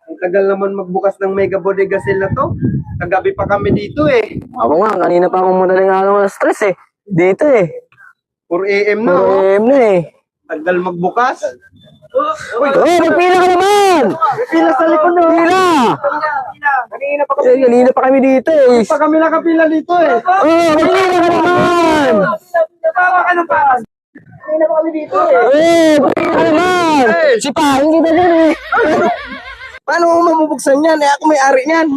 Ang tagal naman magbukas ng Mega Bodega sila to. Kagabi pa kami dito eh. Ako nga, kanina pa akong madaling araw na stress eh. Dito eh. 4 AM na 4 oh. AM na eh. Tagal magbukas. Magpila ka naman! Pila sa likod no. Pila! Kanina pa kami. Kanina pa kami dito eh. Pa kami nakapila dito eh. Magpila ka naman! Baba ka ng patas. Kanina pa kami dito eh. Magpila ka naman! Sipahin kita dyan eh. Paano mo mabubuksan yan? Eh ako may ari niyan.